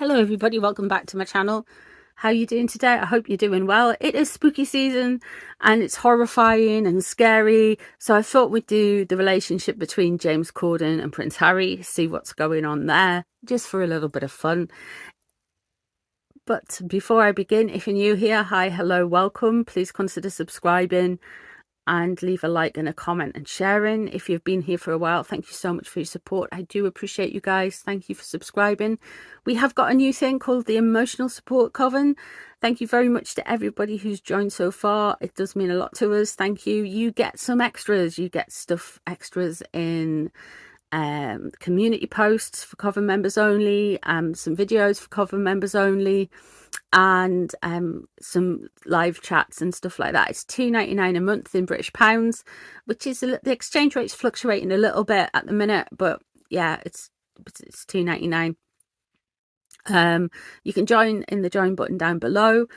Hello everybody, welcome back to my channel. How are you doing today? I hope you're doing well. It is spooky season and it's horrifying and scary, so I thought we'd do the relationship between James Corden and Prince Harry, see what's going on there, just for a little bit of fun. But before I begin, if you're new here, hi, hello, welcome. Please consider subscribing and leave a like and a comment and sharing. If you've been here for a while, thank you so much for your support. I do appreciate you guys. Thank you for subscribing. We have got a new thing called the Emotional Support Coven. Thank you very much to everybody who's joined so far. It does mean a lot to us. Thank you. You get some extras. You get extras in community posts for Coven members only, some videos for Coven members only, and some live chats and stuff like that. It's £2.99 a month in British pounds, which is the exchange rate's fluctuating a little bit at the minute, but yeah, it's £2.99. You can join in the join button down below.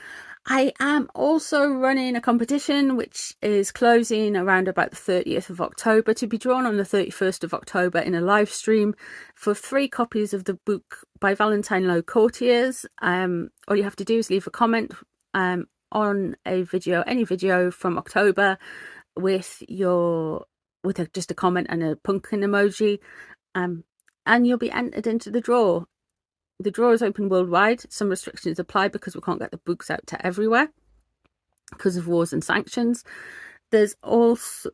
I am also running a competition which is closing around about the 30th of October to be drawn on the 31st of October in a live stream for 3 copies of the book by Valentine Low Courtiers. All you have to do is leave a comment on a video, any video from October, with just a comment and a pumpkin emoji, and you'll be entered into the draw. The draw is open worldwide. Some restrictions apply because we can't get the books out to everywhere because of wars and sanctions. There's also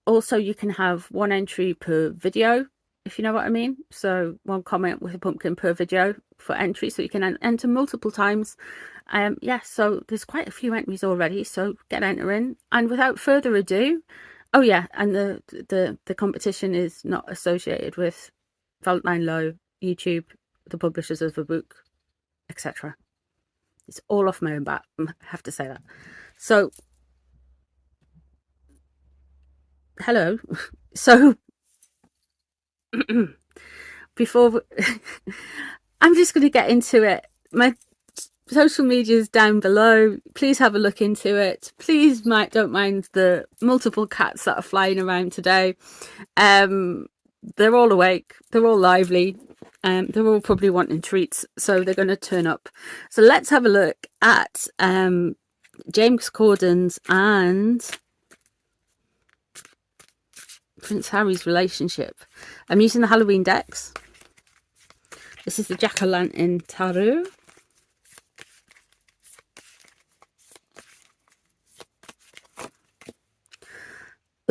you can have 1 entry per video, if you know what I mean. So 1 comment with a pumpkin per video for entry, so you can enter multiple times. Yeah, so there's quite a few entries already, so get entering. And without further ado, oh yeah, and the competition is not associated with Valentine Low, YouTube, the publishers of the book, etc. It's all off my own bat, I have to say that. So hello. So before I'm just going to get into it. My social media is down below. Please have a look into it. Please don't mind the multiple cats that are flying around today. They're all awake, they're all lively. They're all probably wanting treats, so they're going to turn up. So let's have a look at James Corden's and Prince Harry's relationship. I'm using the Halloween decks. This is the Jack-o'-lantern Tarot.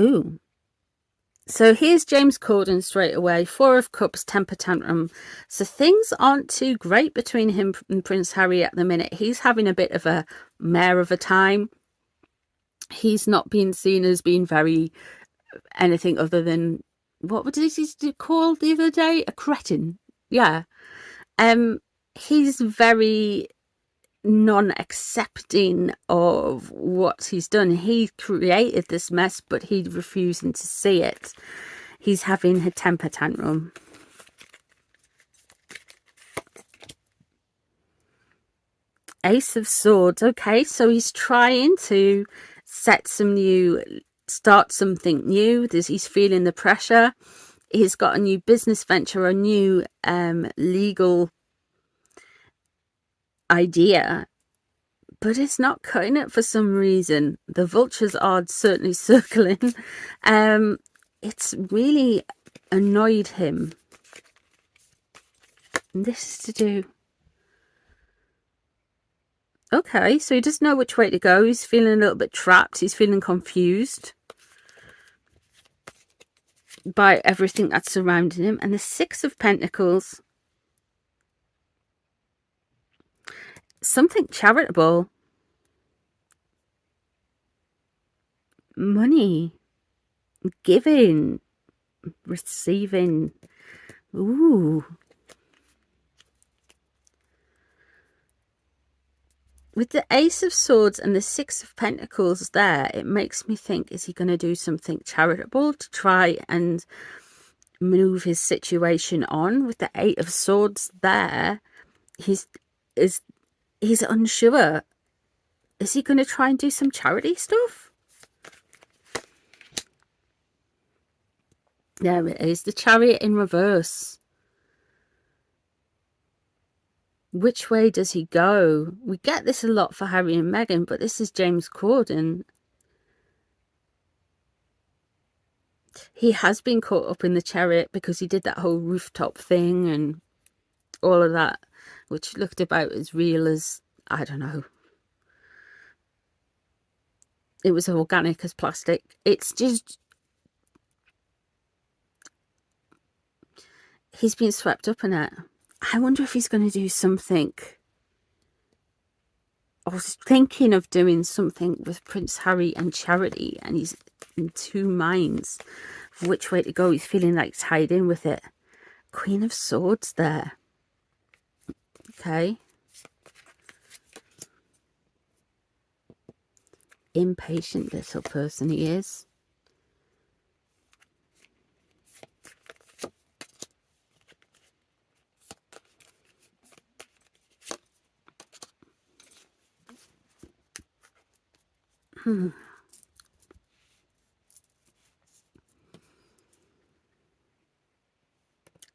Ooh. So here's James Corden straight away. 4 of Cups, temper tantrum. So things aren't too great between him and Prince Harry at the minute. He's having a bit of a mare of a time. He's not being seen as being very anything other than, what was he called the other day? A cretin. Yeah. He's very non-accepting of what he's done. He created this mess, but he's refusing to see it. He's having a temper tantrum. Ace of Swords. Okay, so he's trying to start something new. He's feeling the pressure. He's got a new business venture, a new legal idea, but it's not cutting it for some reason. The vultures are certainly circling. It's really annoyed him. And this is to do, okay, so he doesn't know which way to go. He's feeling a little bit trapped. He's feeling confused by everything that's surrounding him. And the 6 of Pentacles, something charitable, money, giving, receiving. Ooh. With the Ace of Swords and the 6 of Pentacles there, it makes me think, is he going to do something charitable to try and move his situation on? With the 8 of Swords there, he's unsure. Is he going to try and do some charity stuff? There it is, the Chariot in reverse. Which way does he go? We get this a lot for Harry and Meghan, but this is James Corden. He has been caught up in the chariot because he did that whole rooftop thing and all of that, which looked about as real as, I don't know. It was organic as plastic. It's just, he's been swept up in it. I wonder if he's going to do something. I was thinking of doing something with Prince Harry and Charity, and he's in two minds of which way to go. He's feeling like tied in with it. Queen of Swords there. Okay. Impatient little person he is.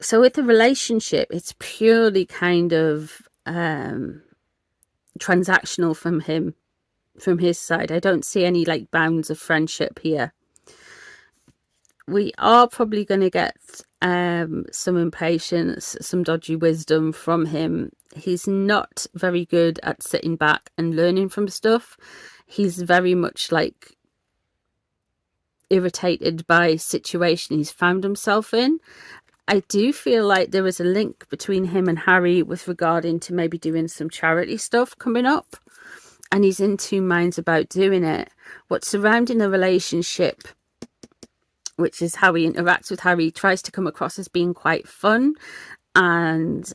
So with the relationship, it's purely kind of transactional from him, from his side. I don't see any like bounds of friendship here. We are probably going to get some impatience, some dodgy wisdom from him. He's not very good at sitting back and learning from stuff. He's very much like irritated by situation he's found himself in. I do feel like there is a link between him and Harry with regarding to maybe doing some charity stuff coming up, and he's in two minds about doing it. What's surrounding the relationship, which is how he interacts with Harry, tries to come across as being quite fun and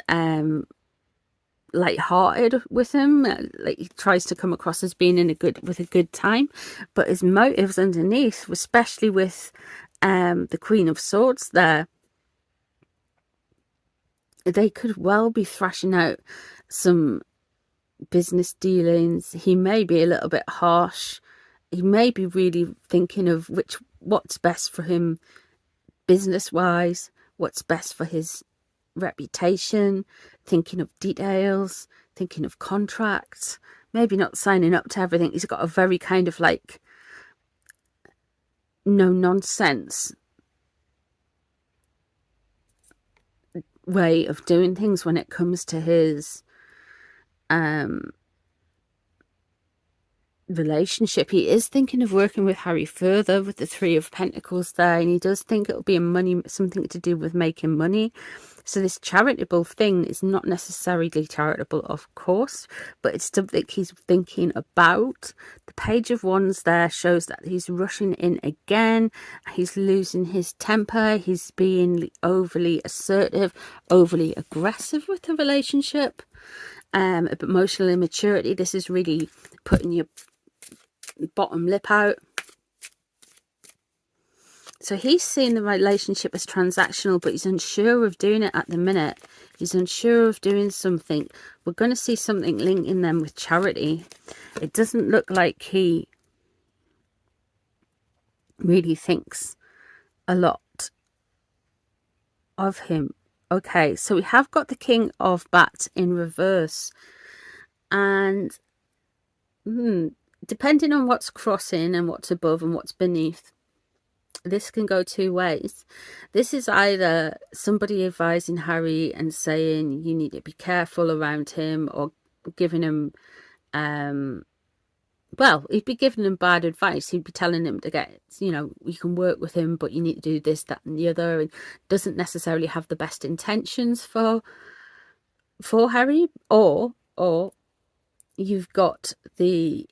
light-hearted with him. Like, he tries to come across as being in a good time, but his motives underneath, especially with the Queen of Swords there, they could well be thrashing out some business dealings. He may be a little bit harsh. He may be really thinking of what's best for him business-wise, what's best for his reputation, thinking of details, thinking of contracts, maybe not signing up to everything. He's got a very kind of like no-nonsense way of doing things when it comes to his relationship. He is thinking of working with Harry further with the Three of Pentacles there, and he does think it'll be something to do with making money. So this charitable thing is not necessarily charitable, of course, but it's something he's thinking about. The Page of Wands there shows that he's rushing in again. He's losing his temper. He's being overly assertive, overly aggressive with the relationship. Emotional immaturity. This is really putting your bottom lip out. So he's seeing the relationship as transactional, but he's unsure of doing it at the minute. He's unsure of doing something. We're going to see something linking them with Charity. It doesn't look like he really thinks a lot of him. Okay, so we have got the King of Bats in reverse. And depending on what's crossing and what's above and what's beneath, this can go two ways. This is either somebody advising Harry and saying you need to be careful around him, or giving him well, he'd be giving him bad advice. He'd be telling him to get, you can work with him, but you need to do this, that and the other, and doesn't necessarily have the best intentions for Harry. Or you've got the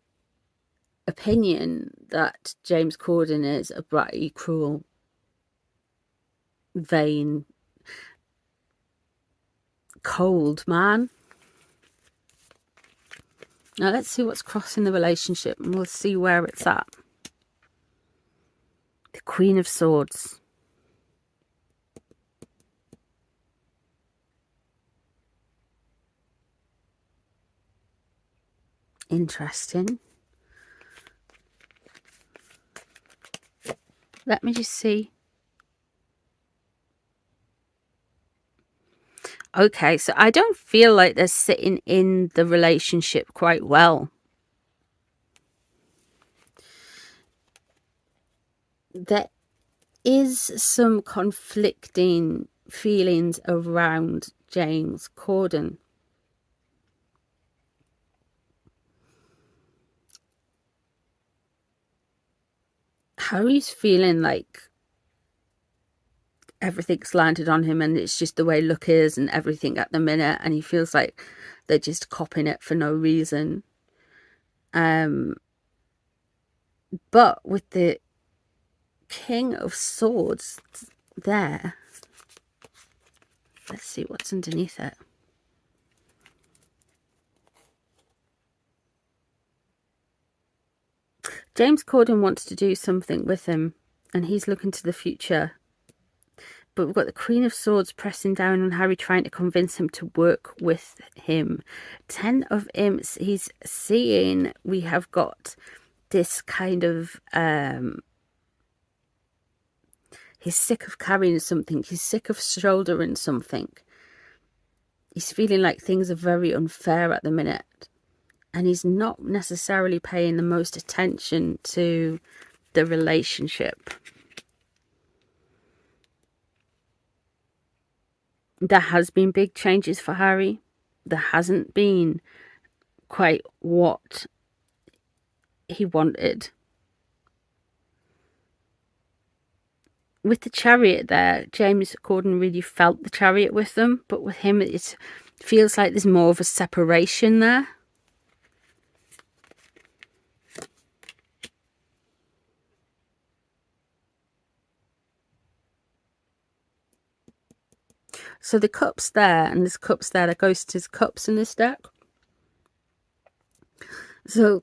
opinion that James Corden is a bratty, cruel, vain, cold man. Now let's see what's crossing the relationship, and we'll see where it's at. The Queen of Swords. Interesting. Let me just see. Okay, so I don't feel like they're sitting in the relationship quite well. There is some conflicting feelings around James Corden. Harry's feeling like everything's landed on him and it's just the way luck is and everything at the minute, and he feels like they're just copping it for no reason. But with the King of Swords there, let's see what's underneath it. James Corden wants to do something with him and he's looking to the future. But we've got the Queen of Swords pressing down on Harry, trying to convince him to work with him. 10 of Imps, he's seeing we have got this kind of... he's sick of carrying something. He's sick of shouldering something. He's feeling like things are very unfair at the minute. And he's not necessarily paying the most attention to the relationship. There has been big changes for Harry. There hasn't been quite what he wanted. With the Chariot there, James Corden really felt the Chariot with them, but with him it feels like there's more of a separation there. So the cups there, and there's cups there, that goes to his cups in this deck. So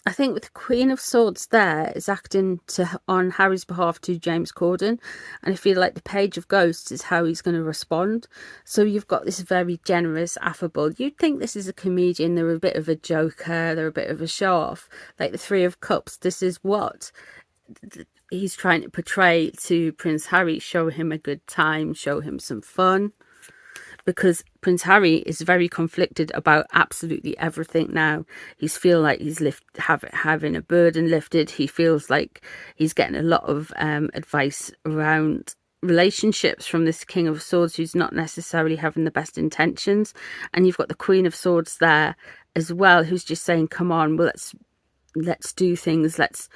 I think with the Queen of Swords there is acting on Harry's behalf to James Corden, and I feel like the Page of Ghosts is how he's going to respond. So you've got this very generous, affable. You'd think this is a comedian. They're a bit of a joker. They're a bit of a show-off. Like the Three of Cups, this is what he's trying to portray to Prince Harry. Show him a good time. Show him some fun. Because Prince Harry is very conflicted about absolutely everything now. He's feeling like he's having a burden lifted. He feels like he's getting a lot of advice around relationships from this King of Swords, who's not necessarily having the best intentions. And you've got the Queen of Swords there as well, who's just saying, come on, well, let's do things. Let's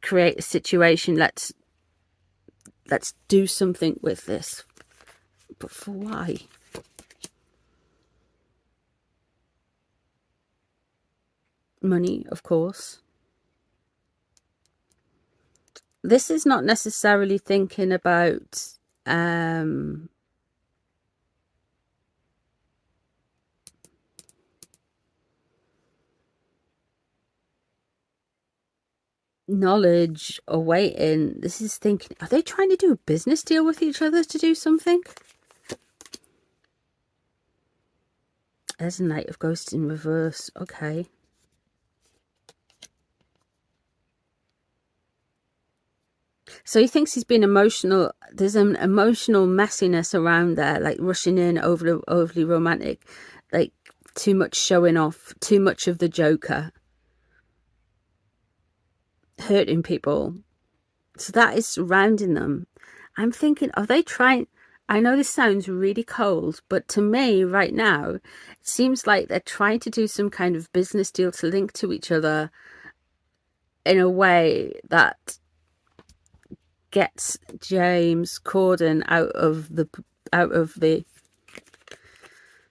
create a situation. Let's do something with this. But for why? Money, of course. This is not necessarily thinking about knowledge or waiting. This is thinking, are they trying to do a business deal with each other to do something? There's a Knight of Ghosts in reverse. Okay. So he thinks he's been emotional. There's an emotional messiness around there, like rushing in, overly romantic, like too much showing off, too much of the Joker, hurting people. So that is surrounding them. I'm thinking, are they trying... I know this sounds really cold, but to me right now, it seems like they're trying to do some kind of business deal to link to each other in a way that gets James Corden out of the...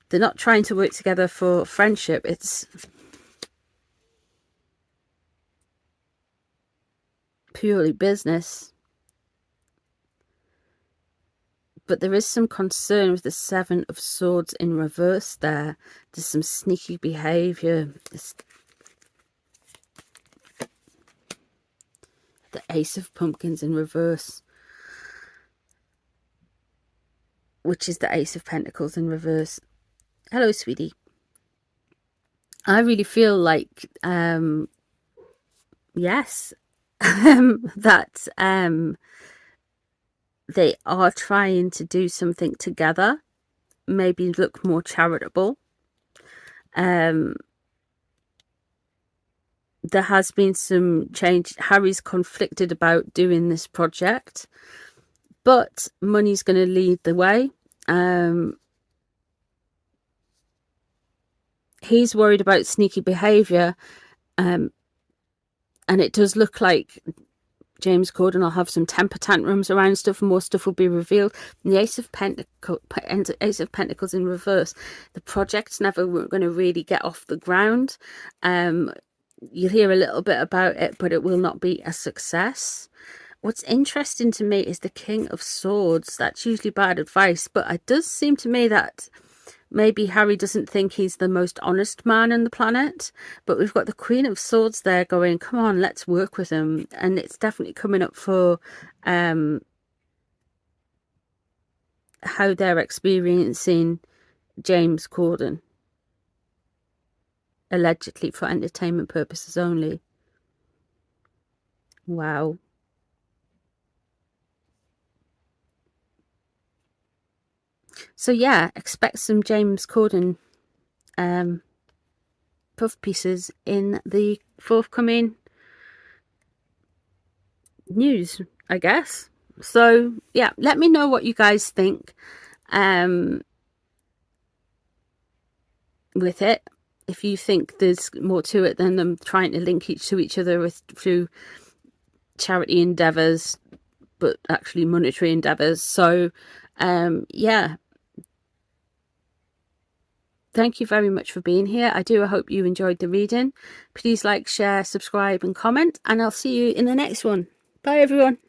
They're not trying to work together for friendship. It's purely business. But there is some concern with the Seven of Swords in reverse there. There's some sneaky behaviour. The Ace of Pumpkins in reverse, which is the Ace of Pentacles in reverse. Hello, sweetie. I really feel like yes, that they are trying to do something together, maybe look more charitable. There has been some change. Harry's conflicted about doing this project, but money's going to lead the way. He's worried about sneaky behaviour, and it does look like James Corden will have some temper tantrums around stuff, and more stuff will be revealed. And the Ace of Pentacles in reverse. The project's never going to really get off the ground. You'll hear a little bit about it, but it will not be a success. What's interesting to me is the King of Swords. That's usually bad advice, but it does seem to me that maybe Harry doesn't think he's the most honest man on the planet, but we've got the Queen of Swords there going, come on, let's work with him. And it's definitely coming up for how they're experiencing James Corden, allegedly for entertainment purposes only. Wow. So yeah, expect some James Corden puff pieces in the forthcoming news, I guess. So yeah, let me know what you guys think with it. If you think there's more to it than them trying to link each other through charity endeavors, but actually monetary endeavors. So yeah, thank you very much for being here. I hope you enjoyed the reading. Please like, share, subscribe and comment, and I'll see you in the next one. Bye everyone.